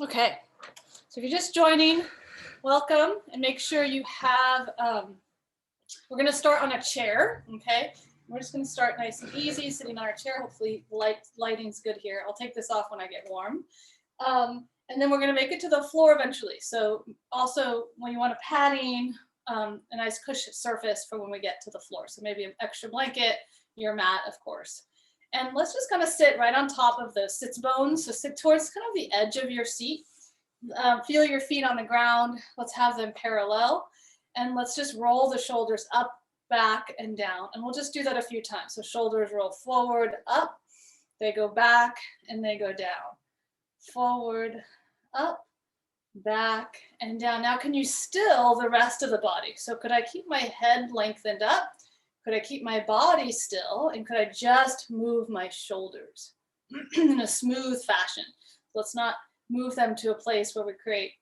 Okay, so if you're just joining, welcome, and make sure you have, we're gonna start on a chair, okay? We're just gonna start nice and easy, sitting on our chair. Hopefully lighting's good here. I'll take this off when I get warm. And then we're gonna make it to the floor eventually. So also when you want a padding, a nice cushion surface for when we get to the floor. So maybe an extra blanket, your mat, of course. And let's just kind of sit right on top of the sits bones. So sit towards kind of the edge of your seat. Feel your feet on the ground. Let's have them parallel. And let's just roll the shoulders up, back, and down. And we'll just do that a few times. So shoulders roll forward, up. They go back, and they go down. Forward, up, back, and down. Now can you still the rest of the body? So could I keep my head lengthened up? Could I keep my body still? And could I just move my shoulders in a smooth fashion? Let's not move them to a place where we create,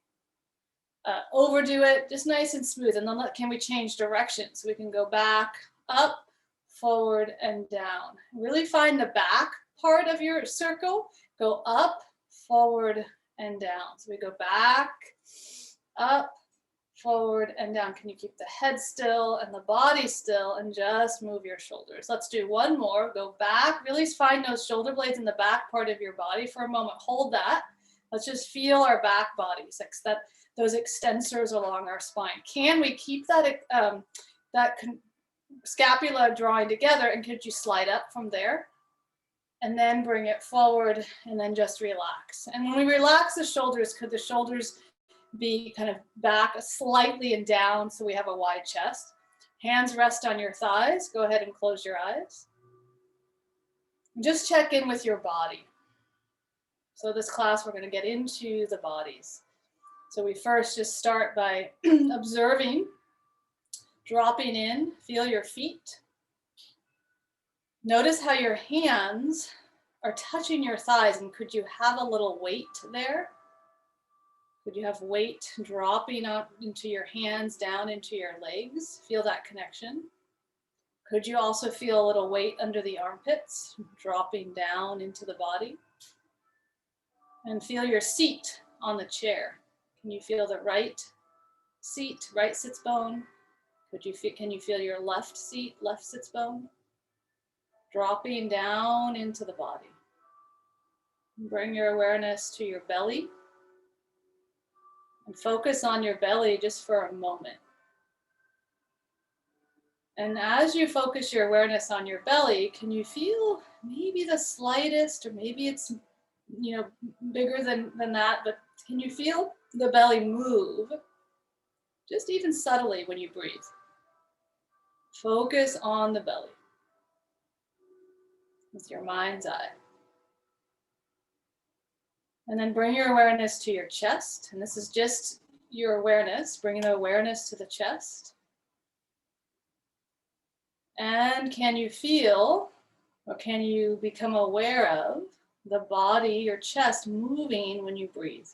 overdo it, just nice and smooth. And then can we change direction? So we can go back, up, forward, and down. Really find the back part of your circle. Go up, forward, and down. So we go back, up, forward, and down. Can you keep the head still and the body still and just move your shoulders? Let's do one more. Go back. Really find those shoulder blades in the back part of your body for a moment. Hold that. Let's just feel our back bodies, those extensors along our spine. Can we keep that scapula drawing together, and could you slide up from there? And then bring it forward, and then just relax. And when we relax the shoulders, could the shoulders be kind of back slightly and down so we have a wide chest? Hands rest on your thighs. Go ahead and close your eyes. Just check in with your body. So this class, we're going to get into the bodies. So we first just start by observing, dropping in, feel your feet. Notice how your hands are touching your thighs, and could you have a little weight there? Could you have weight dropping out into your hands, down into your legs? Feel that connection. Could you also feel a little weight under the armpits, dropping down into the body? And feel your seat on the chair. Can you feel the right seat, right sits bone? Can you feel your left seat, left sits bone? Dropping down into the body. Bring your awareness to your belly. And focus on your belly just for a moment. And as you focus your awareness on your belly, can you feel maybe the slightest, or maybe it's bigger than that, but can you feel the belly move just even subtly when you breathe? Focus on the belly with your mind's eye. And then bring your awareness to your chest. And this is just your awareness, bringing the awareness to the chest. And can you feel, or can you become aware of the body, your chest moving when you breathe?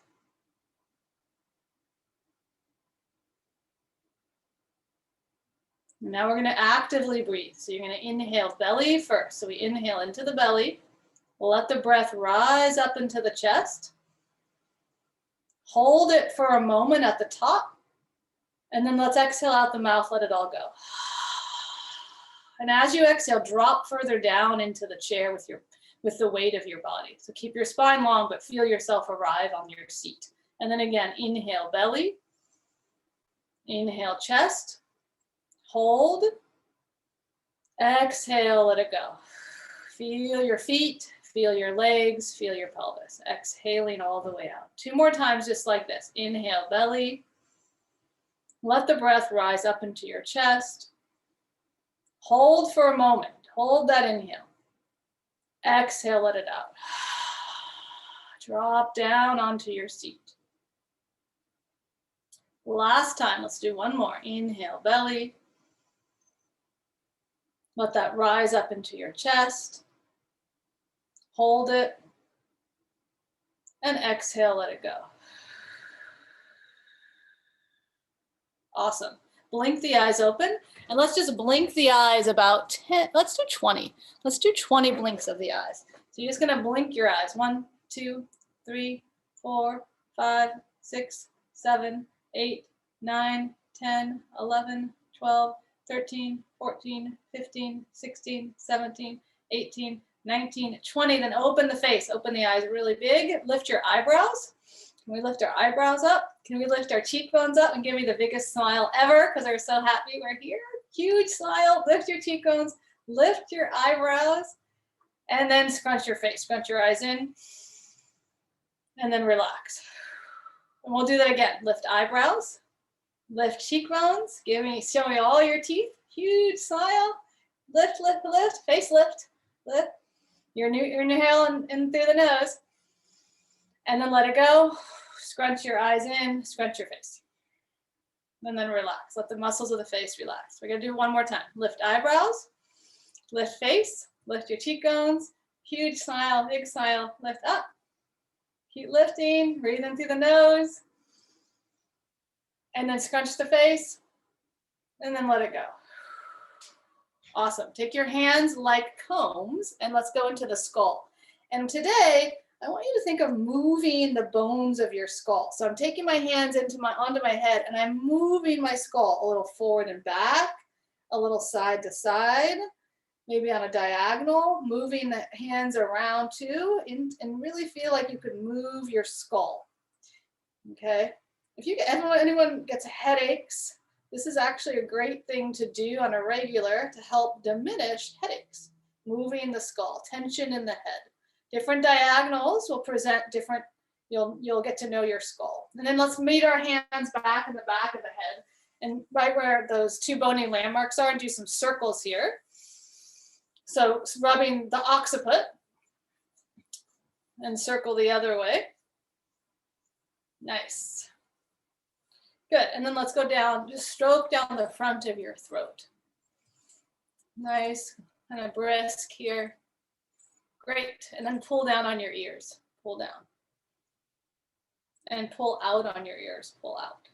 Now we're going to actively breathe. So you're going to inhale belly first. So we inhale into the belly. We'll let the breath rise up into the chest. Hold it for a moment at the top. And then let's exhale out the mouth, let it all go. And as you exhale, drop further down into the chair with the weight of your body. So keep your spine long, but feel yourself arrive on your seat. And then again, inhale belly. Inhale chest. Hold. Exhale, let it go. Feel your feet, feel your legs, feel your pelvis. Exhaling all the way out. 2 more times just like this. Inhale belly. Let the breath rise up into your chest. Hold for a moment. Hold that inhale. Exhale, let it out. Drop down onto your seat. Last time, let's do one more. Inhale belly. Let that rise up into your chest. Hold it. And exhale, let it go. Awesome. Blink the eyes open. And let's just blink the eyes about 10. Let's do 20. Let's do 20 blinks of the eyes. So you're just going to blink your eyes. 1, 2, 3, 4, 5, 6, 7, 8, 9, 10, 11, 12, 13, 14, 15, 16, 17, 18, 19, 20. Then open the face, open the eyes really big. Lift your eyebrows. Can we lift our eyebrows up? Can we lift our cheekbones up and give me the biggest smile ever? Because we're so happy we're here. Huge smile. Lift your cheekbones. Lift your eyebrows. And then scrunch your face. Scrunch your eyes in. And then relax. And we'll do that again. Lift eyebrows. Lift cheekbones. Show me all your teeth. Huge smile. Lift, lift, lift. Face lift. Lift. Your inhale in through the nose. And then let it go. Scrunch your eyes in. Scrunch your face. And then relax. Let the muscles of the face relax. We're going to do one more time. Lift eyebrows. Lift face. Lift your cheekbones. Huge smile. Big smile. Lift up. Keep lifting. Breathe in through the nose. And then scrunch the face. And then let it go. Awesome. Take your hands like combs and let's go into the skull. And today, I want you to think of moving the bones of your skull. So I'm taking my hands onto my head and I'm moving my skull a little forward and back, a little side to side, maybe on a diagonal, moving the hands around too, and really feel like you could move your skull. Okay? If anyone gets headaches, this is actually a great thing to do on a regular to help diminish headaches. Moving the skull, tension in the head. Different diagonals will present different, you'll get to know your skull. And then let's meet our hands back in the back of the head. And right where those two bony landmarks are, and do some circles here. So rubbing the occiput and circle the other way. Nice. Good, and then let's go down, just stroke down the front of your throat. Nice, kind of brisk here. Great, and then pull down on your ears, pull down. And pull out on your ears, pull out.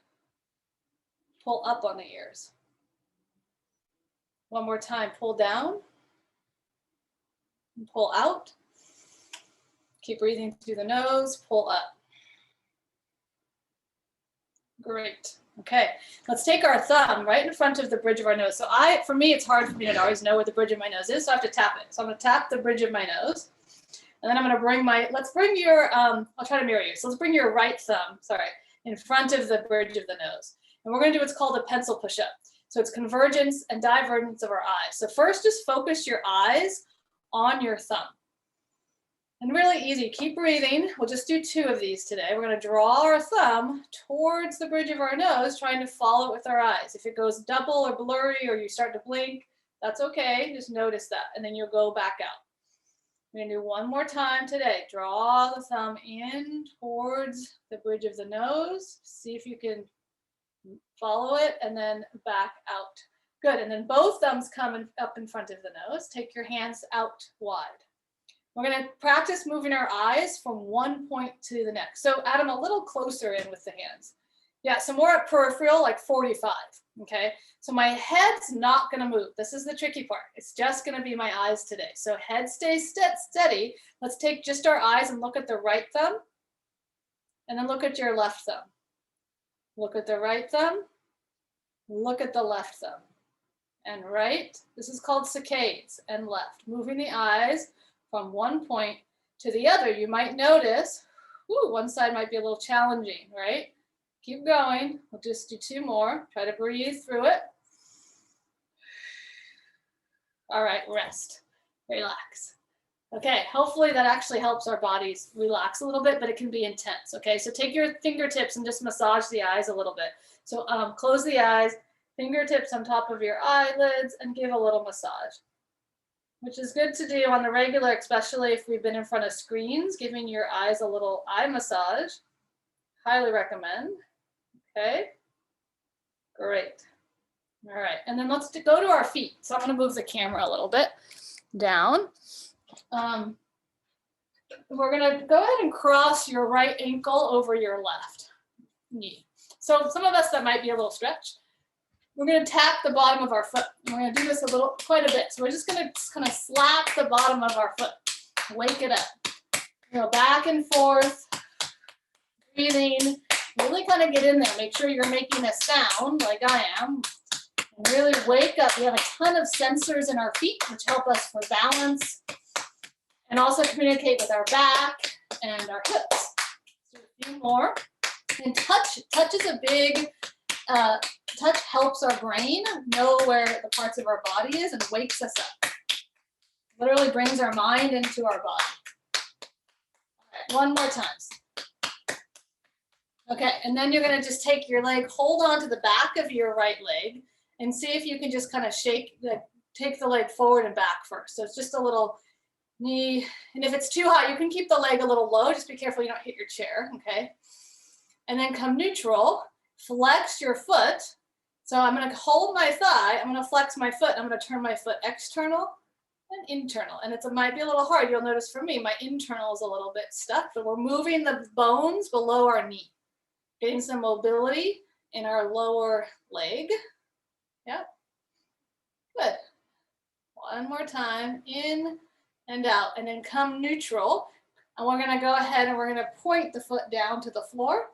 Pull up on the ears. One more time, pull down. And pull out. Keep breathing through the nose, pull up. Great. Okay, let's take our thumb right in front of the bridge of our nose. So for me, it's hard for me to always know where the bridge of my nose is, so I have to tap it. So I'm gonna tap the bridge of my nose. And then I'm gonna let's bring your, I'll try to mirror you. So let's bring your right thumb, in front of the bridge of the nose. And we're gonna do what's called a pencil push-up. So it's convergence and divergence of our eyes. So first, just focus your eyes on your thumb. And really easy, keep breathing. We'll just do 2 of these today. We're gonna draw our thumb towards the bridge of our nose, trying to follow it with our eyes. If it goes double or blurry or you start to blink, that's okay, just notice that. And then you'll go back out. We're gonna do one more time today. Draw the thumb in towards the bridge of the nose. See if you can follow it and then back out. Good, and then both thumbs come up in front of the nose. Take your hands out wide. We're gonna practice moving our eyes from one point to the next. So Adam, a little closer in with the hands. Yeah, so more at peripheral, like 45, okay? So my head's not gonna move. This is the tricky part. It's just gonna be my eyes today. So head stays steady. Let's take just our eyes and look at the right thumb, and then look at your left thumb. Look at the right thumb, look at the left thumb, and right. This is called saccades, and left. Moving the eyes from one point to the other. You might notice, one side might be a little challenging, right? Keep going. We'll just do 2 more. Try to breathe through it. All right, rest, relax. Okay, hopefully that actually helps our bodies relax a little bit, but it can be intense, okay? So take your fingertips and just massage the eyes a little bit. So close the eyes, fingertips on top of your eyelids, and give a little massage, which is good to do on the regular, especially if we've been in front of screens, giving your eyes a little eye massage. Highly recommend. Okay, great. All right, and then let's go to our feet. So I'm gonna move the camera a little bit down. We're gonna go ahead and cross your right ankle over your left knee. So some of us, that might be a little stretch. We're gonna tap the bottom of our foot. And we're gonna do this quite a bit. So we're just gonna kind of slap the bottom of our foot, wake it up. Go back and forth. Breathing, really kind of get in there. Make sure you're making a sound like I am. And really wake up. We have a ton of sensors in our feet, which help us for balance and also communicate with our back and our hips. So a few more. And touch is a big, touch helps our brain know where the parts of our body is and wakes us up. Literally brings our mind into our body. All right, one more time. Okay, and then you're gonna just take your leg, hold on to the back of your right leg, and see if you can just kind of take the leg forward and back first. So it's just a little knee, and if it's too high, you can keep the leg a little low. Just be careful you don't hit your chair, okay? And then come neutral, flex your foot. So I'm gonna hold my thigh, I'm gonna flex my foot, I'm gonna turn my foot external and internal. And it might be a little hard. You'll notice for me, my internal is a little bit stuck, but we're moving the bones below our knee, getting some mobility in our lower leg. Yep, good. One more time, in and out, and then come neutral. And we're gonna go ahead and we're gonna point the foot down to the floor,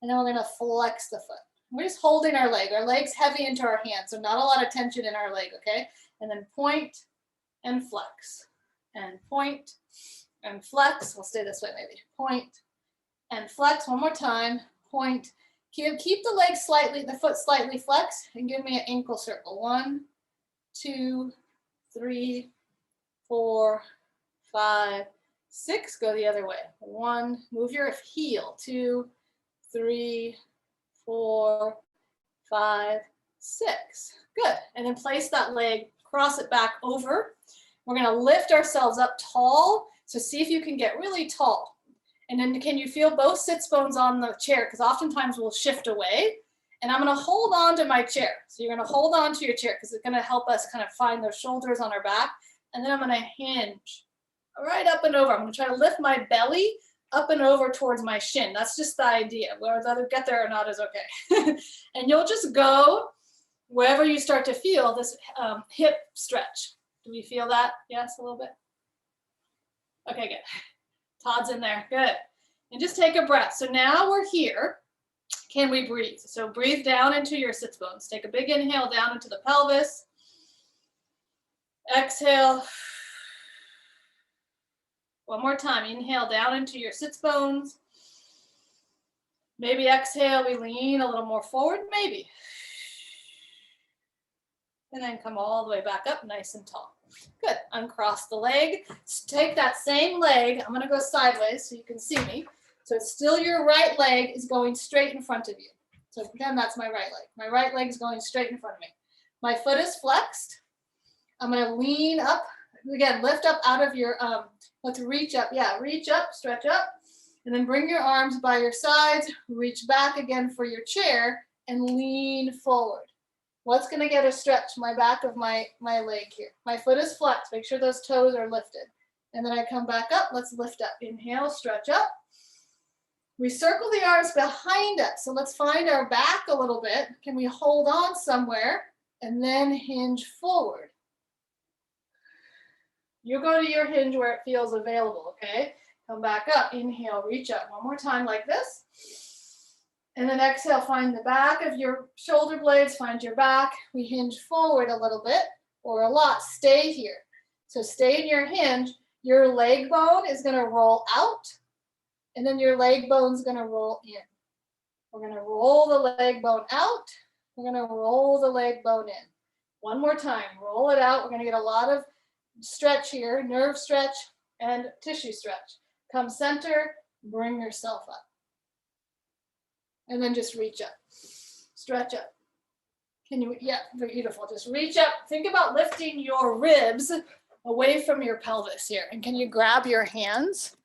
and then we're gonna flex the foot. We're just holding our leg. Our leg's heavy into our hand, so not a lot of tension in our leg, okay? And then point and flex, and point and flex. We'll stay this way maybe. Point and flex. One more time. Point. Keep the leg slightly, the foot slightly flexed, and give me an ankle circle. 1, 2, 3, 4, 5, 6. Go the other way. 1. Move your heel. 2, 3, 4, 5, 6. Good. And then place that leg, cross it back over. We're going to lift ourselves up tall. So see if you can get really tall. And then can you feel both sits bones on the chair? Because oftentimes we'll shift away. And I'm going to hold on to my chair. So you're going to hold on to your chair because it's going to help us kind of find those shoulders on our back. And then I'm going to hinge right up and over. I'm going to try to lift my belly up and over towards my shin. That's just the idea. Whether I get there or not is okay. And you'll just go wherever you start to feel this hip stretch. Do we feel that? Yes, a little bit? Okay, good. Todd's in there. Good. And just take a breath. So now we're here. Can we breathe? So breathe down into your sits bones. Take a big inhale down into the pelvis. Exhale. One more time. Inhale down into your sits bones. Maybe exhale, we lean a little more forward, maybe. And then come all the way back up, nice and tall. Good. Uncross the leg. Take that same leg. I'm going to go sideways so you can see me. So it's still your right leg is going straight in front of you. So pretend that's my right leg. My right leg is going straight in front of me. My foot is flexed. I'm going to lean up. Again, lift up out of your, let's reach up. Yeah, reach up, stretch up. And then bring your arms by your sides. Reach back again for your chair and lean forward. What's going to get a stretch? My back of my leg here. My foot is flexed. Make sure those toes are lifted. And then I come back up. Let's lift up. Inhale, stretch up. We circle the arms behind us. So let's find our back a little bit. Can we hold on somewhere and then hinge forward? You go to your hinge where it feels available, okay? Come back up. Inhale, reach up. One more time like this. And then exhale, find the back of your shoulder blades, find your back. We hinge forward a little bit or a lot. Stay here. So stay in your hinge. Your leg bone is going to roll out, and then your leg bone is going to roll in. We're going to roll the leg bone out. We're going to roll the leg bone in. One more time. Roll it out. We're going to get a lot of stretch here, nerve stretch and tissue stretch. Come center, bring yourself up. And then just reach up, stretch up. Can you, yeah, beautiful. Just reach up. Think about lifting your ribs away from your pelvis here. And can you grab your hands?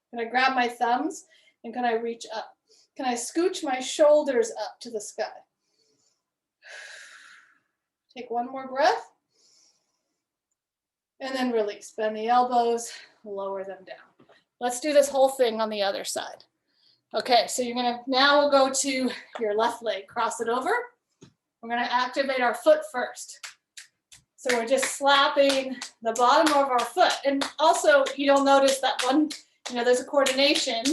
Can I grab my thumbs? And can I reach up? Can I scooch my shoulders up to the sky? Take one more breath. And then release. Bend the elbows, lower them down. Let's do this whole thing on the other side. Okay, so you're gonna, now we'll go to your left leg, cross it over. We're gonna activate our foot first. So we're just slapping the bottom of our foot. And also you'll notice that one, you know, there's a coordination.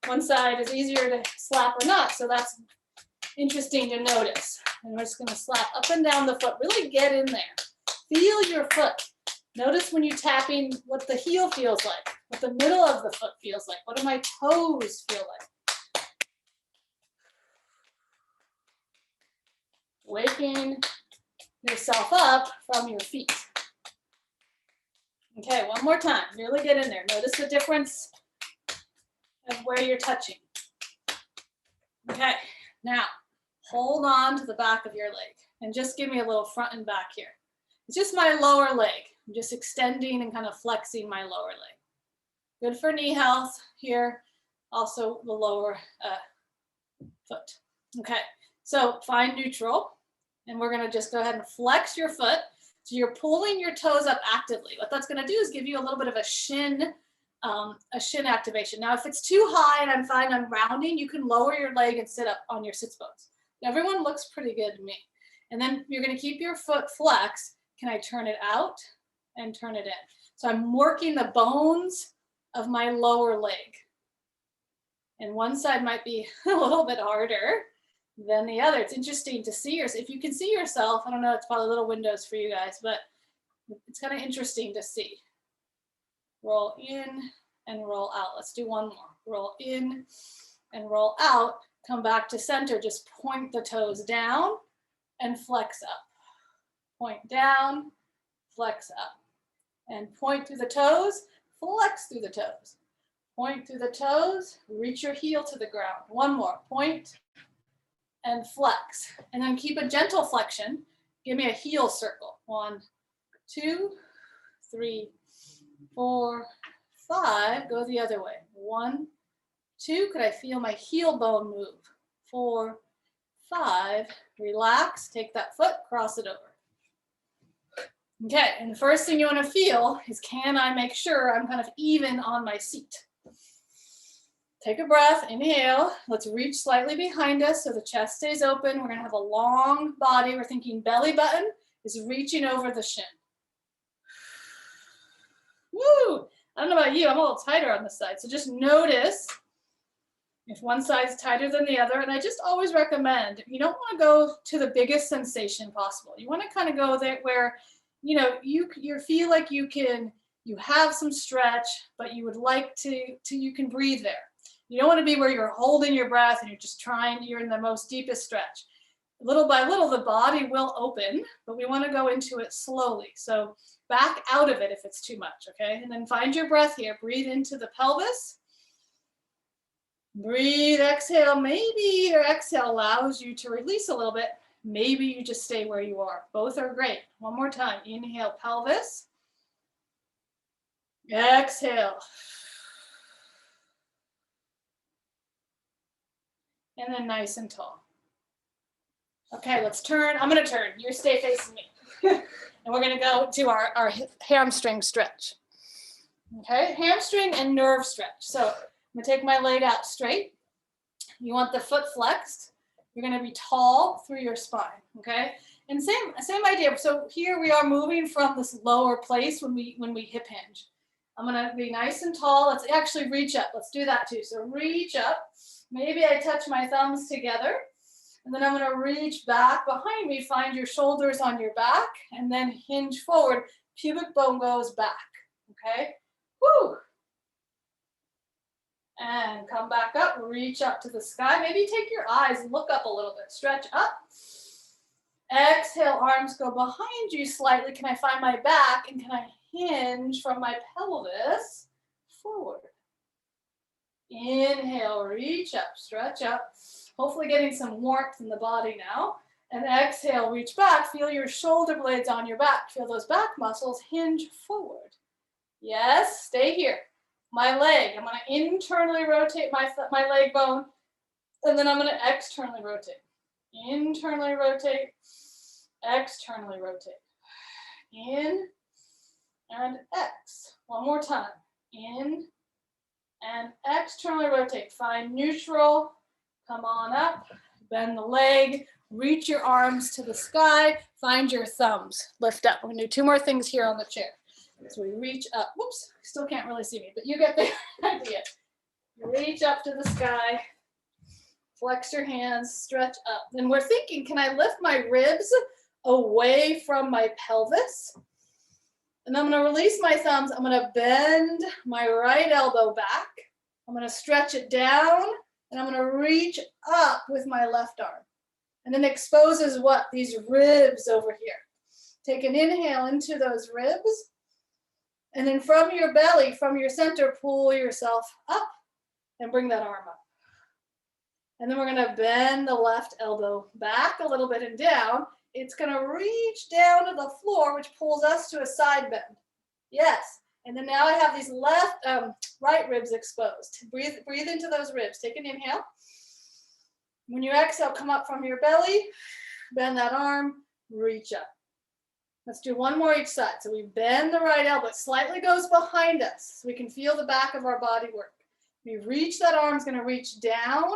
One side is easier to slap or not, so that's interesting to notice. And we're just gonna slap up and down the foot, really get in there. Feel your foot. Notice when you're tapping what the heel feels like, what the middle of the foot feels like, what do my toes feel like? Waking yourself up from your feet. Okay, one more time, really get in there. Notice the difference of where you're touching. Okay, now hold on to the back of your leg and just give me a little front and back here. It's just my lower leg. I'm just extending and kind of flexing my lower leg. Good for knee health here, also the lower foot. Okay, so find neutral, and we're gonna just go ahead and flex your foot. So you're pulling your toes up actively. What that's gonna do is give you a little bit of a shin activation. Now, if it's too high and I'm fine, I'm rounding, you can lower your leg and sit up on your sits bones. Everyone looks pretty good to me. And then you're gonna keep your foot flexed. Can I turn it out and turn it in? So I'm working the bones of my lower leg. And one side might be a little bit harder than the other. It's interesting to see yourself. If you can see yourself, I don't know, it's probably little windows for you guys, but it's kind of interesting to see. Roll in and roll out. Let's do one more. Roll in and roll out. Come back to center. Just point the toes down and flex up. Point down, flex up. And point through the toes, flex through the toes. Point through the toes, reach your heel to the ground. One more. Point and flex. And then keep a gentle flexion. Give me a heel circle. 1, 2, 3, 4, 5. Go the other way. 1, 2. Could I feel my heel bone move? 4, 5. Relax. Take that foot, cross it over. Okay, and the first thing you want to feel is, can I make sure I'm kind of even on my seat? Take a breath, inhale. Let's reach slightly behind us so the chest stays open. We're gonna have a long body. We're thinking belly button is reaching over the shin. Woo! I don't know about you, I'm a little tighter on this side. So just notice if one side's tighter than the other. And I just always recommend, you don't want to go to the biggest sensation possible. You want to kind of go there where, you know, you feel like you have some stretch, but you would like you can breathe there. You don't want to be where you're holding your breath and you're in the most deepest stretch. Little by little, the body will open, but we want to go into it slowly. So back out of it if it's too much, okay? And then find your breath here. Breathe into the pelvis. Breathe, exhale. Maybe your exhale allows you to release a little bit. Maybe you just stay where you are. Both are great. One more time. Inhale, pelvis. Exhale. And then nice and tall. Okay, let's turn. I'm going to turn. You stay facing me. And we're going to go to our hamstring stretch. Okay, hamstring and nerve stretch. So I'm going to take my leg out straight. You want the foot flexed. You're going to be tall through your spine. Okay, and same idea. So here we are moving from this lower place when we hip hinge. I'm going to be nice and tall. Let's actually reach up. Let's do that too. So reach up. Maybe I touch my thumbs together. And then I'm going to reach back behind me, find your shoulders on your back, and then hinge forward. Pubic bone goes back, okay? Woo! And come back up, reach up to the sky. Maybe take your eyes, look up a little bit, stretch up. Exhale, arms go behind you slightly. Can I find my back? And can I hinge from my pelvis forward? Inhale, reach up, stretch up. Hopefully getting some warmth in the body now. And exhale, reach back. Feel your shoulder blades on your back. Feel those back muscles hinge forward. Yes, stay here. My leg, I'm going to internally rotate my leg bone. And then I'm going to externally rotate. Internally rotate, externally rotate. In and X. One more time. In and externally rotate. Find neutral. Come on up. Bend the leg. Reach your arms to the sky. Find your thumbs. Lift up. We're going to do 2 more things here on the chair. So we reach up. Whoops, still can't really see me, but you get the idea. Reach up to the sky. Flex your hands, stretch up. And we're thinking, can I lift my ribs away from my pelvis? And I'm going to release my thumbs. I'm going to bend my right elbow back. I'm going to stretch it down, and I'm going to reach up with my left arm. And then exposes what? These ribs over here. Take an inhale into those ribs. And then from your belly, from your center, pull yourself up and bring that arm up. And then we're going to bend the left elbow back a little bit and down. It's going to reach down to the floor, which pulls us to a side bend. Yes. And then now I have these right ribs exposed. Breathe into those ribs. Take an inhale. When you exhale, come up from your belly, bend that arm, reach up. Let's do one more each side. So we bend the right elbow. It slightly goes behind us so we can feel the back of our body work. We reach, that arm's going to reach down,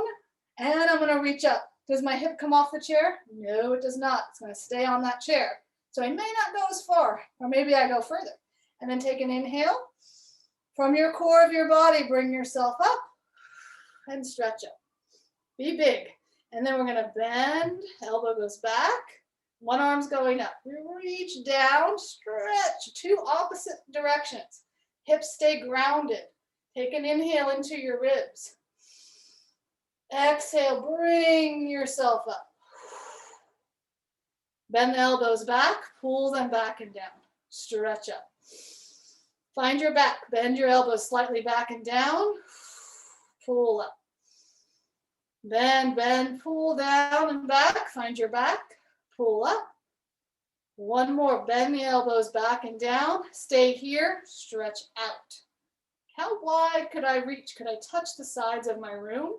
and I'm going to reach up. Does my hip come off the chair? No, it does not. It's going to stay on that chair. So I may not go as far, or maybe I go further. And then take an inhale. From your core of your body, bring yourself up and stretch up. Be big. And then we're going to bend, elbow goes back. One arm's going up. We reach down, stretch, two opposite directions. Hips stay grounded. Take an inhale into your ribs. Exhale, bring yourself up. Bend the elbows back, pull them back and down. Stretch up. Find your back. Bend your elbows slightly back and down. Pull up. Bend, bend, pull down and back. Find your back. Pull up. One more. Bend the elbows back and down. Stay here. Stretch out. How wide could I reach? Could I touch the sides of my room?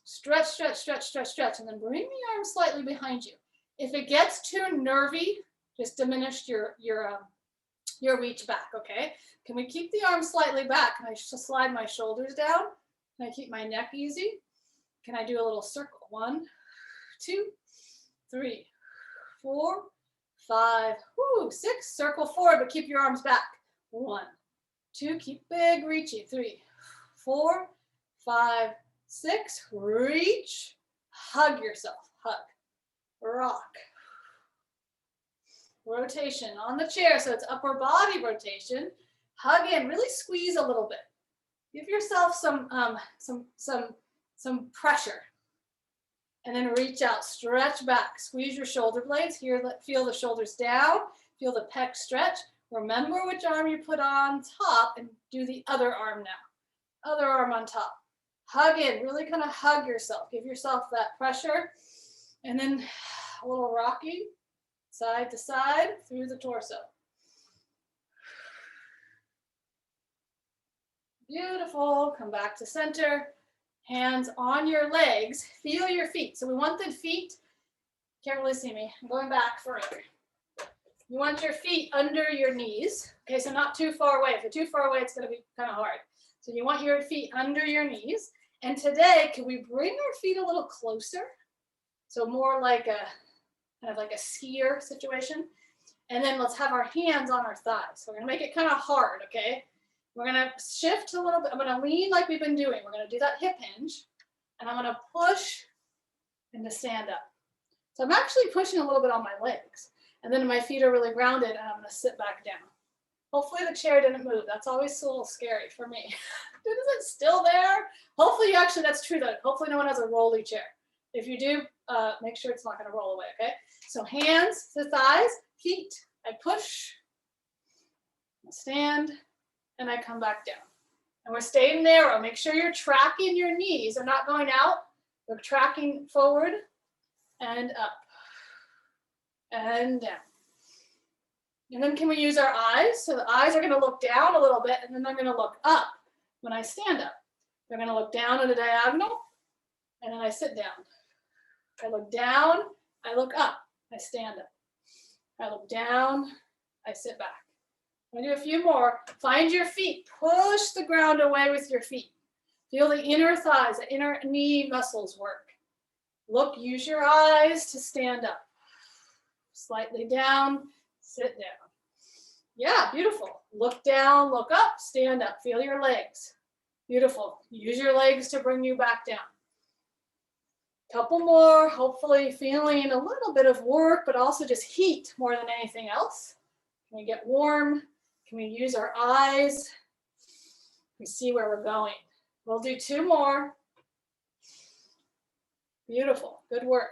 Stretch, stretch, stretch, stretch, stretch. And then bring the arm slightly behind you. If it gets too nervy, just diminish your reach back, okay? Can we keep the arm slightly back? Can I just slide my shoulders down? Can I keep my neck easy? Can I do a little circle? 1, 2, 3, 4, 5, 6. Circle forward, but keep your arms back. 1, 2, keep big, reachy. 3, 4, 5, 6. Reach. Hug yourself. Hug. Rock. Rotation on the chair, so it's upper body rotation. Hug in, really squeeze a little bit. Give yourself some pressure. And then reach out, stretch back, squeeze your shoulder blades. Here, feel the shoulders down, feel the pec stretch. Remember which arm you put on top and do the other arm now. Other arm on top. Hug in, really kind of hug yourself. Give yourself that pressure. And then a little rocking, side to side, through the torso. Beautiful, come back to center. Hands on your legs, feel your feet. So we want the feet, can't really see me, I'm going back further. You want your feet under your knees. Okay, so not too far away. If you're too far away, it's gonna be kind of hard. So you want your feet under your knees. And today, can we bring our feet a little closer? So more like a, kind of like a skier situation. And then let's have our hands on our thighs. So we're gonna make it kind of hard, okay? We're gonna shift a little bit. I'm gonna lean like we've been doing. We're gonna do that hip hinge. And I'm gonna push and to stand up. So I'm actually pushing a little bit on my legs. And then my feet are really grounded and I'm gonna sit back down. Hopefully the chair didn't move. That's always a little scary for me. Is it still there? Hopefully that's true though. Hopefully no one has a rolly chair. If you do, make sure it's not gonna roll away, okay? So hands to thighs, feet, I push, I stand, and I come back down. And we're staying narrow. Make sure you're tracking your knees. They're not going out. They're tracking forward and up and down. And then can we use our eyes? So the eyes are going to look down a little bit, and then they're going to look up when I stand up. They're going to look down at a diagonal, and then I sit down. I look down, I look up, I stand up. I look down, I sit back. I'm gonna do a few more. Find your feet. Push the ground away with your feet. Feel the inner thighs, the inner knee muscles work. Look, use your eyes to stand up. Slightly down, sit down. Yeah, beautiful. Look down, look up, stand up, feel your legs. Beautiful. Use your legs to bring you back down. Couple more, hopefully feeling a little bit of work, but also just heat more than anything else. Can we get warm? Can we use our eyes? We see where we're going. We'll do 2 more. Beautiful, good work.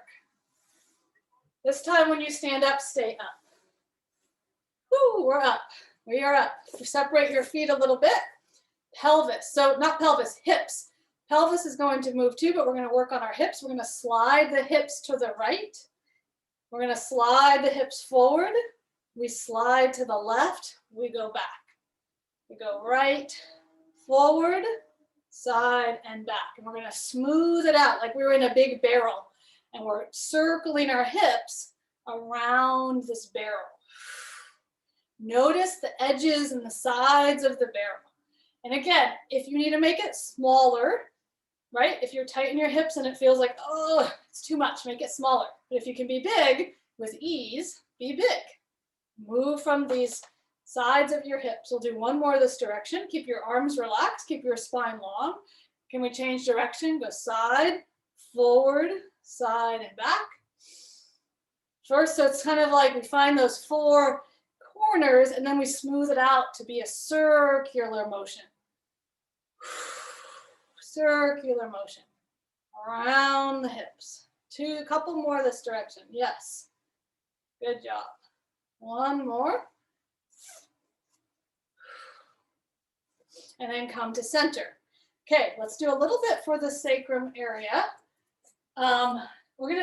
This time when you stand up, stay up. Woo, we're up, we are up. Separate your feet a little bit. Pelvis, so not pelvis, hips. Pelvis is going to move too, but we're gonna work on our hips. We're gonna slide the hips to the right. We're gonna slide the hips forward. We slide to the left, we go back. We go right, forward, side, and back. And we're gonna smooth it out like we were in a big barrel. And we're circling our hips around this barrel. Notice the edges and the sides of the barrel. And again, if you need to make it smaller, right? If you're tight in your hips and it feels like, oh, it's too much, make it smaller. But if you can be big with ease, be big. Move from these sides of your hips. We'll do 1 more this direction. Keep your arms relaxed, keep your spine long. Can we change direction? Go side, forward, side, and back. First, so it's kind of like we find those 4 corners and then we smooth it out to be a circular motion. Circular motion around the hips. A couple more this direction. Yes. Good job. 1 more. And then come to center. Okay, let's do a little bit for the sacrum area.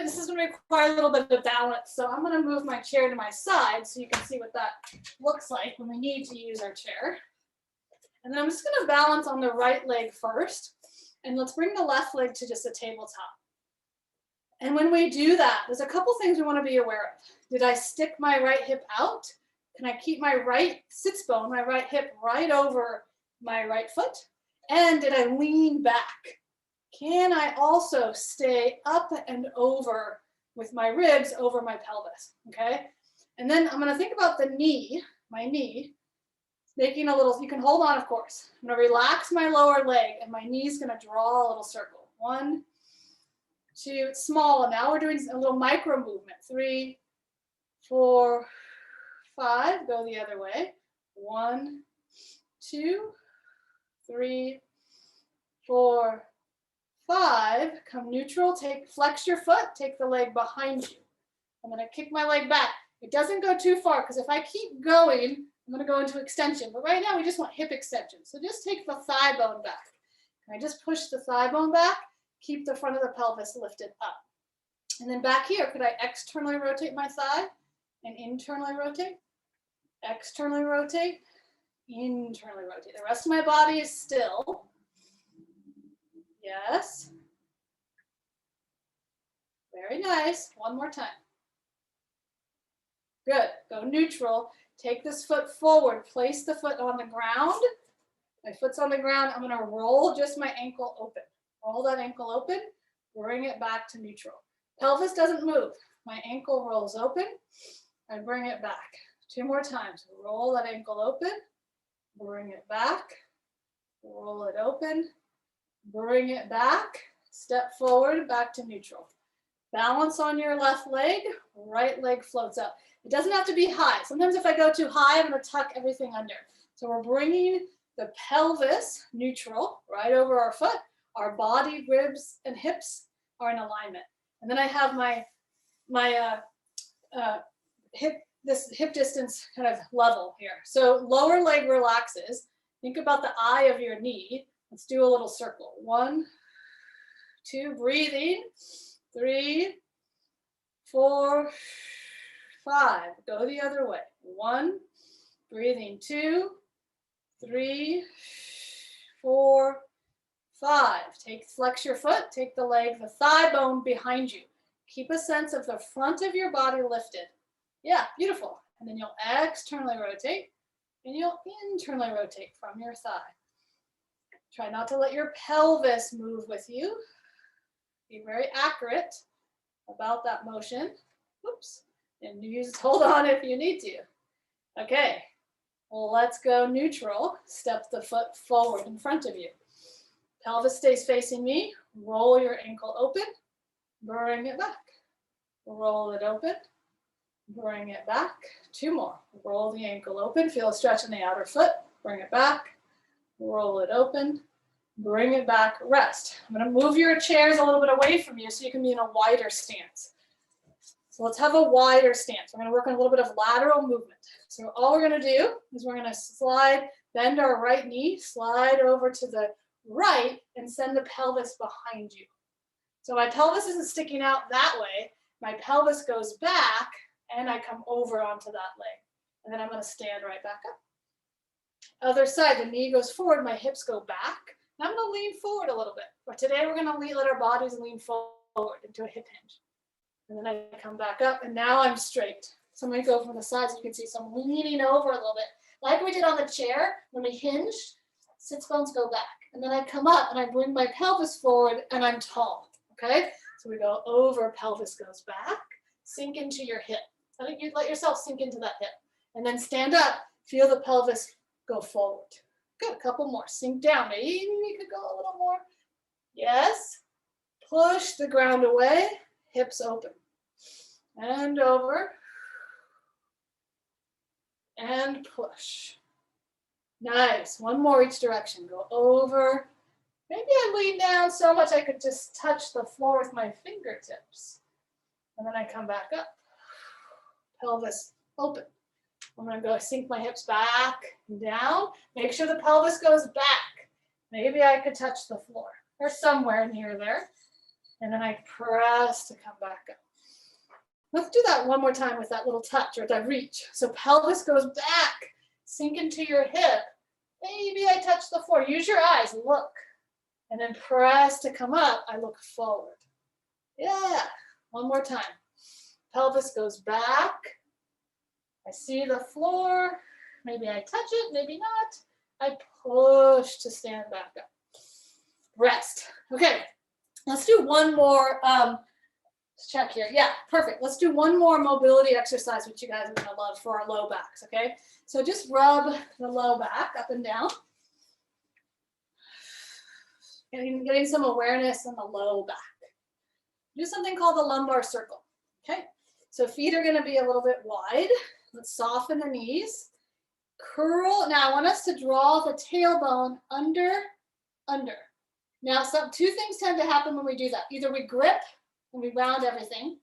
This is gonna require a little bit of balance. So I'm gonna move my chair to my side so you can see what that looks like when we need to use our chair. And then I'm just gonna balance on the right leg first. And let's bring the left leg to just a tabletop. And when we do that, there's a couple things we wanna be aware of. Did I stick my right hip out? Can I keep my right sits bone, my right hip right over my right foot? And did I lean back? Can I also stay up and over with my ribs over my pelvis, okay? And then I'm gonna think about the knee, my knee, making a little, you can hold on, of course. I'm gonna relax my lower leg and my knee's gonna draw a little circle. 1, 2, it's small, and now we're doing a little micro movement. 3, 4, 5, go the other way. 1, 2, 3, 4, 5, come neutral, flex your foot, take the leg behind you. I'm gonna kick my leg back. It doesn't go too far, because if I keep going, I'm gonna go into extension, but right now we just want hip extension. So just take the thigh bone back. Can I just push the thigh bone back? Keep the front of the pelvis lifted up. And then back here, could I externally rotate my thigh and internally rotate? Externally rotate, internally rotate. The rest of my body is still. Yes. Very nice. 1 more time. Good. Go neutral. Take this foot forward. Place the foot on the ground. My foot's on the ground. I'm going to roll just my ankle open. Roll that ankle open. Bring it back to neutral. Pelvis doesn't move. My ankle rolls open. I bring it back. 2 more times. Roll that ankle open. Bring it back. Roll it open. Bring it back. Step forward, back to neutral. Balance on your left leg. Right leg floats up. It doesn't have to be high. Sometimes if I go too high, I'm going to tuck everything under. So we're bringing the pelvis neutral, right over our foot. Our body, ribs, and hips are in alignment. And then I have my hip distance kind of level here. So lower leg relaxes. Think about the eye of your knee. Let's do a little circle. 1, 2, breathing. 3, 4, 5. Go the other way. 1, breathing. 2, 3, 4, 5. Flex your foot. Take the leg, the thigh bone behind you. Keep a sense of the front of your body lifted. Yeah, beautiful. And then you'll externally rotate, and you'll internally rotate from your thigh. Try not to let your pelvis move with you. Be very accurate about that motion. Oops. And hold on if you need to. Okay. Let's go neutral. Step the foot forward in front of you. Pelvis stays facing me. Roll your ankle open. Bring it back. Roll it open. Bring it back. 2 more. Roll the ankle open. Feel a stretch in the outer foot. Bring it back. Roll it open. Bring it back. Rest. I'm going to move your chairs a little bit away from you so you can be in a wider stance. So let's have a wider stance. We're going to work on a little bit of lateral movement. So all we're going to do is we're going to slide, bend our right knee, slide over to the right, and send the pelvis behind you. So my pelvis isn't sticking out that way. My pelvis goes back, and I come over onto that leg. And then I'm going to stand right back up. Other side, the knee goes forward, my hips go back. And I'm going to lean forward a little bit. But today we're going to let our bodies lean forward into a hip hinge. And then I come back up, and now I'm straight. So I'm going to go from the sides. You can see some leaning over a little bit. Like we did on the chair, when we hinged, sits bones go back. And then I come up, and I bring my pelvis forward, and I'm tall. Okay? So we go over, pelvis goes back. Sink into your hip. Let yourself sink into that hip. And then stand up. Feel the pelvis go forward. Good. A couple more. Sink down. Maybe we could go a little more. Yes. Push the ground away. Hips open. And over. And push. Nice. One more each direction. Go over. Maybe I lean down so much I could just touch the floor with my fingertips. And then I come back up. Pelvis open. I'm going to go sink my hips back and down. Make sure the pelvis goes back. Maybe I could touch the floor or somewhere near there. And then I press to come back up. Let's do that one more time with that little touch or that reach. So pelvis goes back. Sink into your hip. Maybe I touch the floor. Use your eyes. Look. And then press to come up. I look forward. Yeah. One more time. Pelvis goes back. I see the floor. Maybe I touch it, maybe not. I push to stand back up. Rest. Okay, let's do one more. Let's check here. Yeah, perfect. Let's do one more mobility exercise, which you guys are going to love for our low backs, okay? So just rub the low back up and down. Getting some awareness in the low back. Do something called the lumbar circle, okay? So feet are going to be a little bit wide. Let's soften the knees. Curl. Now I want us to draw the tailbone under. Now two things tend to happen when we do that. Either we grip and we round everything,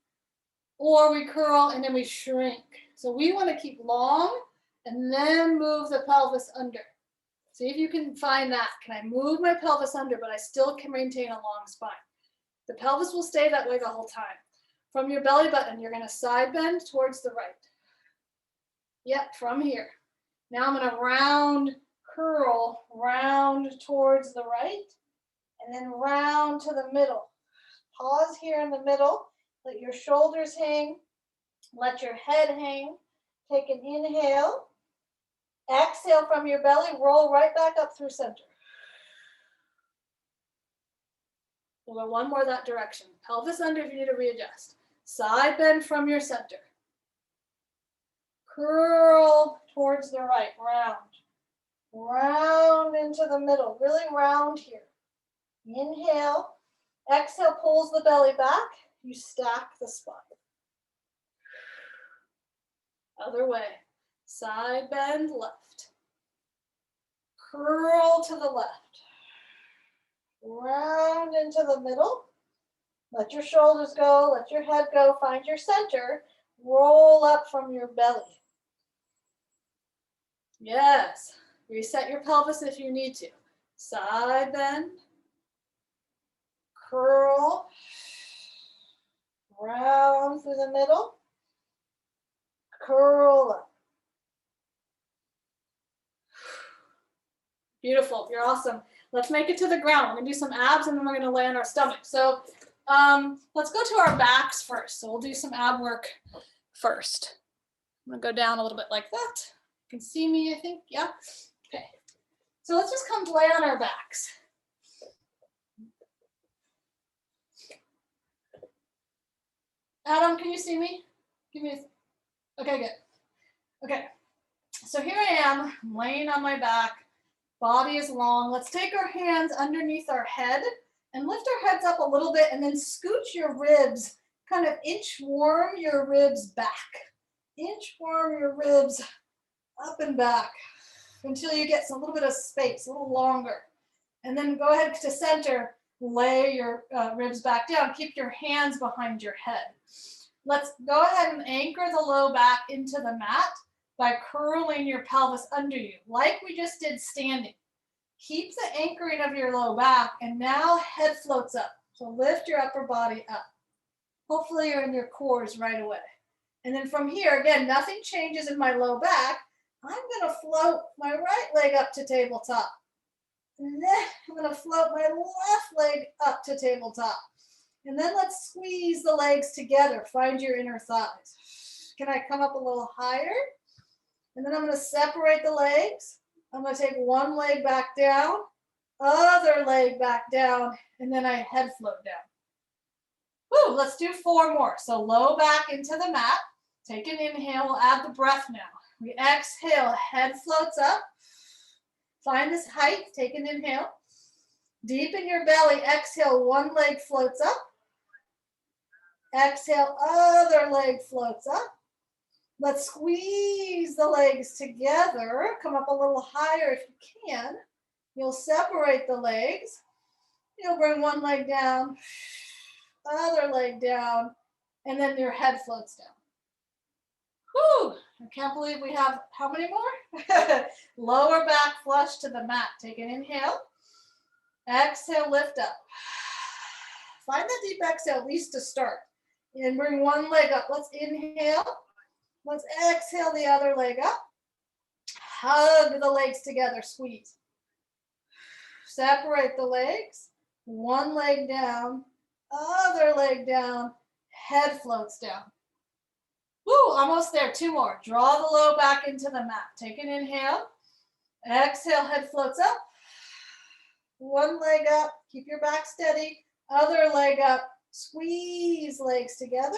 or we curl and then we shrink. So we want to keep long and then move the pelvis under. See if you can find that. Can I move my pelvis under, but I still can maintain a long spine? The pelvis will stay that way the whole time. From your belly button, you're going to side bend towards the right. Yep, from here. Now I'm going to curl, round towards the right, and then round to the middle. Pause here in the middle. Let your shoulders hang. Let your head hang. Take an inhale. Exhale from your belly. Roll right back up through center. We'll go one more that direction. Pelvis under if you need to readjust. Side bend from your center. Curl towards the right, round. Round into the middle, really round here. Inhale. Exhale pulls the belly back. You stack the spine. Other way. Side bend left. Curl to the left. Round into the middle. Let your shoulders go. Let your head go. Find your center. Roll up from your belly. Yes. Reset your pelvis if you need to. Side bend. Curl. Round through the middle. Curl up. Beautiful. You're awesome. Let's make it to the ground. We're going to do some abs and then we're going to lay on our stomach. So let's go to our backs first. So we'll do some ab work first. I'm going to go down a little bit like that. You can see me, I think. Yeah. Okay. So let's just come lay on our backs. Adam, can you see me? Give me a, okay, good. Okay. So here I am, I'm laying on my back, body is long. Let's take our hands underneath our head and lift our heads up a little bit and then scooch your ribs, kind of inchworm your ribs back. Inchworm your ribs up and back until you get a little bit of space, a little longer. And then go ahead to center, lay your ribs back down. Keep your hands behind your head. Let's go ahead and anchor the low back into the mat by curling your pelvis under you, like we just did standing. Keep the anchoring of your low back, and now head floats up. So lift your upper body up. Hopefully you're in your cores right away. And then from here, again, nothing changes in my low back. I'm gonna float my right leg up to tabletop. And then I'm gonna float my left leg up to tabletop. And then let's squeeze the legs together. Find your inner thighs. Can I come up a little higher? And then I'm gonna separate the legs. I'm gonna take one leg back down, other leg back down, and then I head float down. Woo, let's do 4 more. So low back into the mat. Take an inhale, we'll add the breath now. We exhale, head floats up. Find this height, take an inhale. Deep in your belly, exhale, one leg floats up. Exhale, other leg floats up. Let's squeeze the legs together. Come up a little higher if you can. You'll separate the legs. You'll bring one leg down, other leg down, and then your head floats down. Whew, I can't believe we have, how many more? Lower back flush to the mat. Take an inhale. Exhale, lift up. Find that deep exhale at least to start. And bring one leg up. Let's inhale. Let's exhale the other leg up. Hug the legs together, squeeze. Separate the legs. One leg down, other leg down, head floats down. Woo, almost there, 2 more. Draw the low back into the mat. Take an inhale. Exhale, head floats up. One leg up, keep your back steady. Other leg up, squeeze legs together.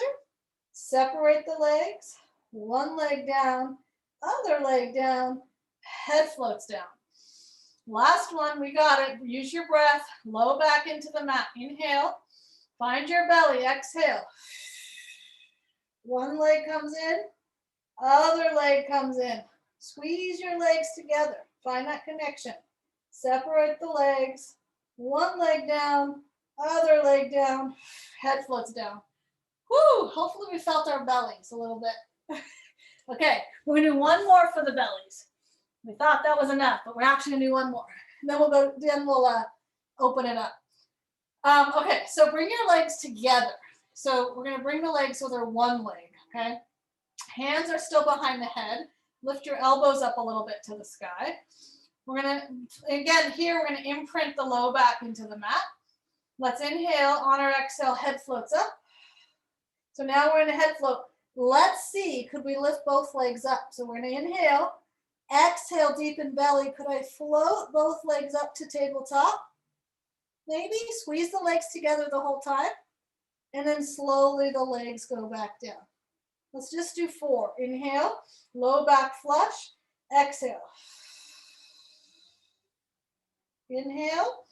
Separate the legs. One leg down, other leg down, head floats down. Last one, we got it. Use your breath, low back into the mat. Inhale, find your belly, exhale. One leg comes in, other leg comes in. Squeeze your legs together, find that connection. Separate the legs, one leg down, other leg down, head floats down. Woo, hopefully we felt our bellies a little bit. Okay, we're gonna do 1 more for the bellies. We thought that was enough, but we're actually gonna do 1 more. And then we'll open it up. Okay, so bring your legs together. So we're gonna bring the legs so they're one leg, okay? Hands are still behind the head. Lift your elbows up a little bit to the sky. We're gonna, again, here we're gonna imprint the low back into the mat. Let's inhale, on our exhale, head floats up. So now we're in a head float. Let's see, could we lift both legs up? So we're gonna inhale, exhale deep in belly. Could I float both legs up to tabletop? Maybe squeeze the legs together the whole time. And then slowly the legs go back down. Let's just do 4. Inhale, low back flush, exhale. Inhale,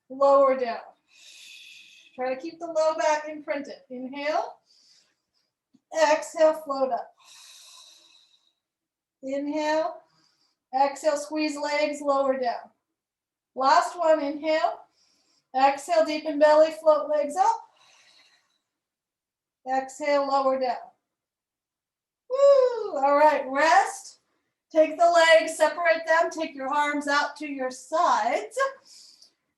lower down. Try to keep the low back imprinted. Inhale, exhale, float up. Inhale, exhale, squeeze legs, lower down. Last one, inhale, exhale, deep in belly, float legs up. Exhale, lower down. Woo, all right, rest. Take the legs, separate them, take your arms out to your sides,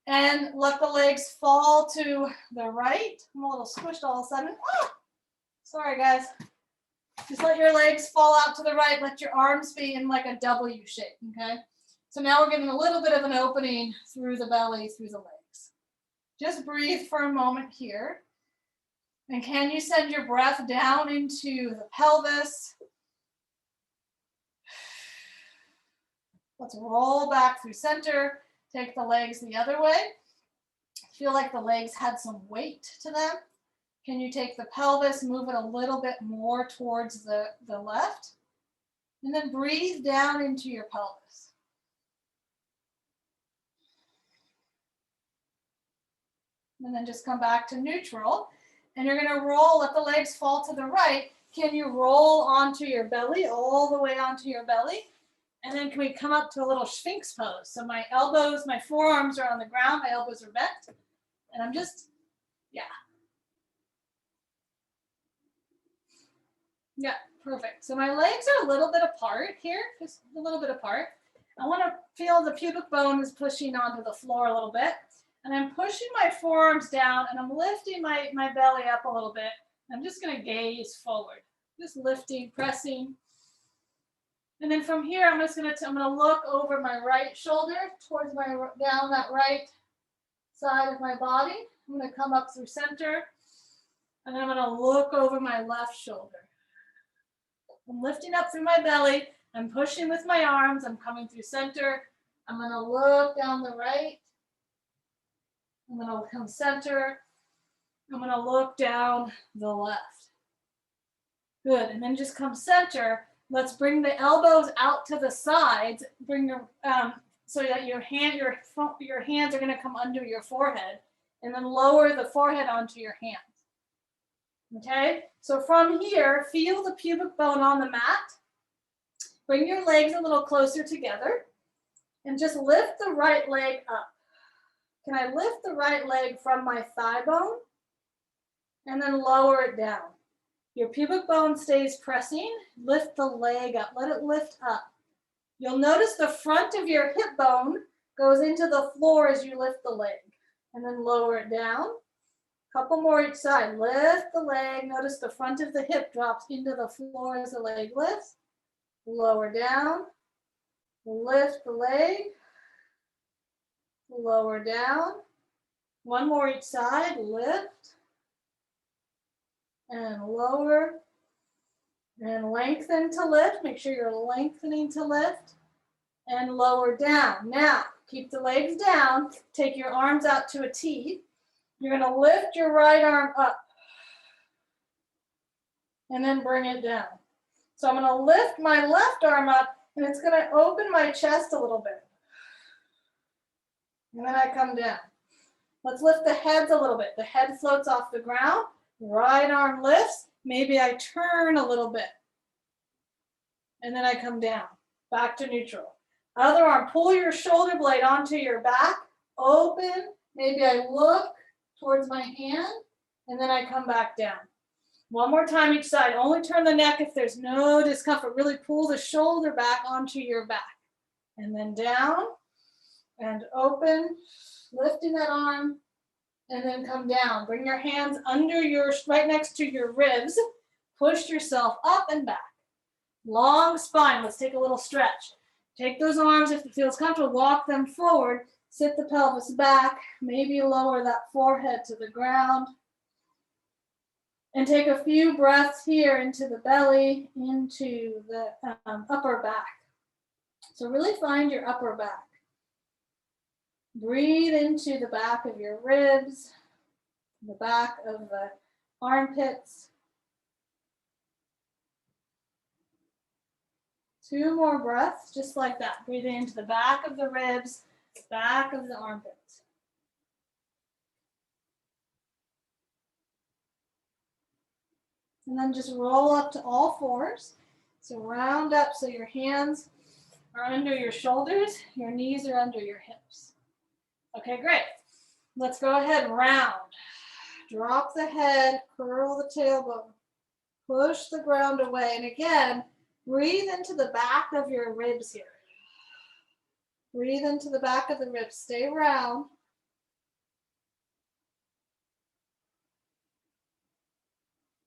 and let the legs fall to the right. I'm a little squished all of a sudden. Ah, sorry, guys. Just let your legs fall out to the right. Let your arms be in like a W shape, okay? So now we're getting a little bit of an opening through the belly, through the legs. Just breathe for a moment here. And can you send your breath down into the pelvis? Let's roll back through center. Take the legs the other way. Feel like the legs had some weight to them. Can you take the pelvis, move it a little bit more towards the left? And then breathe down into your pelvis. And then just come back to neutral. And you're going to roll, let the legs fall to the right. Can you roll onto your belly, all the way onto your belly? And then can we come up to a little Sphinx pose? So my elbows, my forearms are on the ground, my elbows are bent. And I'm just, yeah. Yeah, perfect. So my legs are a little bit apart here, just a little bit apart. I want to feel the pubic bone is pushing onto the floor a little bit. And I'm pushing my forearms down and I'm lifting my belly up a little bit. I'm just going to gaze forward, just lifting, pressing. And then from here, I'm going to look over my right shoulder towards down that right side of my body. I'm going to come up through center. And then I'm going to look over my left shoulder. I'm lifting up through my belly. I'm pushing with my arms. I'm coming through center. I'm going to look down the right. I'm going to come center. I'm going to look down the left. Good. And then just come center. Let's bring the elbows out to the sides. Bring your so that your hands are going to come under your forehead, and then lower the forehead onto your hands. Okay. So from here, feel the pubic bone on the mat. Bring your legs a little closer together, and just lift the right leg up. Can I lift the right leg from my thigh bone and then lower it down? Your pubic bone stays pressing. Lift the leg up. Let it lift up. You'll notice the front of your hip bone goes into the floor as you lift the leg. And then lower it down. Couple more each side. Lift the leg. Notice the front of the hip drops into the floor as the leg lifts. Lower down. Lift the leg. Lower down. One more each side. Lift. And lower. And lengthen to lift. Make sure you're lengthening to lift. And lower down. Now, keep the legs down. Take your arms out to a T. You're going to lift your right arm up. And then bring it down. So I'm going to lift my left arm up, and it's going to open my chest a little bit. And then I come down. Let's lift the heads a little bit. The head floats off the ground. Right arm lifts. Maybe I turn a little bit. And then I come down. Back to neutral. Other arm, pull your shoulder blade onto your back. Open. Maybe I look towards my hand. And then I come back down. One more time each side. Only turn the neck if there's no discomfort. Really pull the shoulder back onto your back. And then down and open, lifting that arm, and then come down. Bring your hands under right next to your ribs. Push yourself up and back. Long spine. Let's take a little stretch. Take those arms if it feels comfortable. Walk them forward. Sit the pelvis back. Maybe lower that forehead to the ground. And take a few breaths here into the belly, into the upper back. So really find your upper back. Breathe into the back of your ribs, the back of the armpits. 2 more breaths, just like that. Breathing into the back of the ribs, back of the armpits. And then just roll up to all fours. So round up so your hands are under your shoulders, your knees are under your hips. Okay, great. Let's go ahead, round. Drop the head, curl the tailbone. Push the ground away. And again, breathe into the back of your ribs here. Breathe into the back of the ribs. Stay round.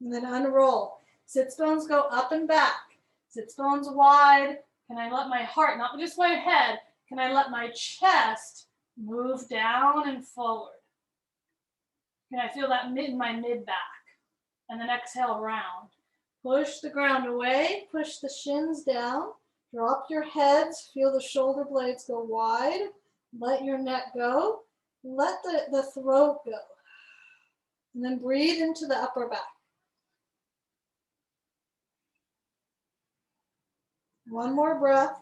And then unroll. Sits bones go up and back. Sits bones wide. Can I let my heart, not just my head, can I let my chest move down and forward? Can I feel that in my mid back? And then exhale, round. Push the ground away. Push the shins down. Drop your heads. Feel the shoulder blades go wide. Let your neck go. Let the throat go. And then breathe into the upper back. One more breath.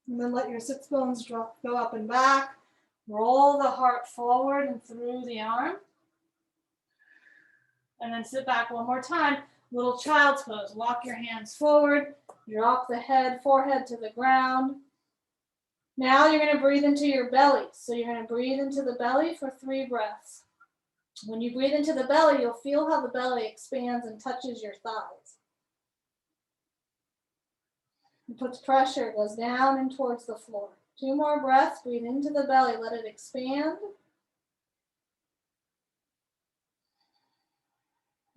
And then let your sits bones go up and back. Roll the heart forward and through the arm. And then sit back one more time. Little child's pose. Walk your hands forward. Drop the head, forehead to the ground. Now you're going to breathe into your belly. So you're going to breathe into the belly for 3 breaths. When you breathe into the belly, you'll feel how the belly expands and touches your thighs. It puts pressure, goes down and towards the floor. 2 more breaths. Breathe into the belly. Let it expand.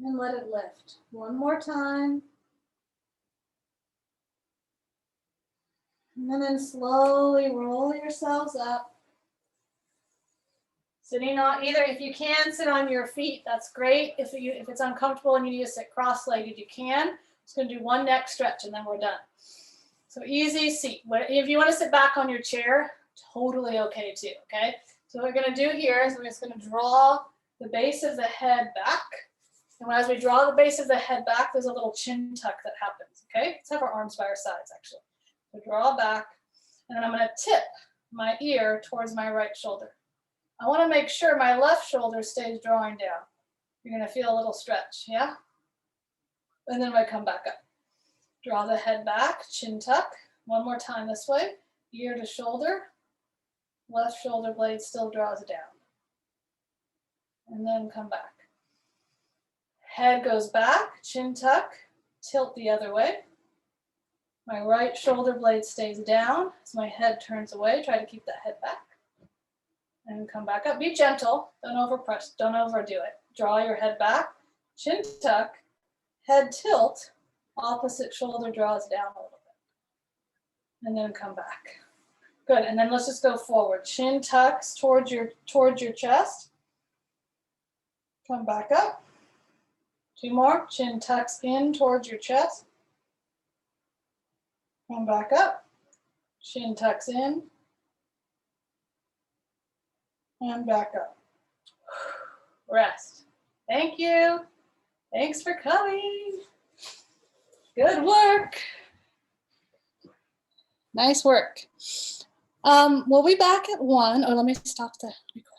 And let it lift. One more time. And then slowly roll yourselves up. Sitting on either, if you can sit on your feet, that's great. If it's uncomfortable and you need to sit cross-legged, you can. Just going to do one neck stretch and then we're done. So easy seat. If you want to sit back on your chair, totally okay too, okay? So what we're going to do here is we're just going to draw the base of the head back. And as we draw the base of the head back, there's a little chin tuck that happens, okay? Let's have our arms by our sides, actually. So draw back, and then I'm going to tip my ear towards my right shoulder. I want to make sure my left shoulder stays drawing down. You're going to feel a little stretch, yeah? And then I come back up. Draw the head back, chin tuck. One more time this way, ear to shoulder. Left shoulder blade still draws down. And then come back. Head goes back, chin tuck, tilt the other way. My right shoulder blade stays down as my head turns away. Try to keep that head back. And come back up. Be gentle. Don't overpress. Don't overdo it. Draw your head back, chin tuck, head tilt, opposite shoulder draws down a little bit. And then come back. Good. And then let's just go forward. Chin tucks towards your chest. Come back up. 2 more. Chin tucks in towards your chest. Come back up. Chin tucks in. And back up. Rest. Thank you. Thanks for coming. Good work. Nice work. We'll be back at 1. Oh, let me stop the recording.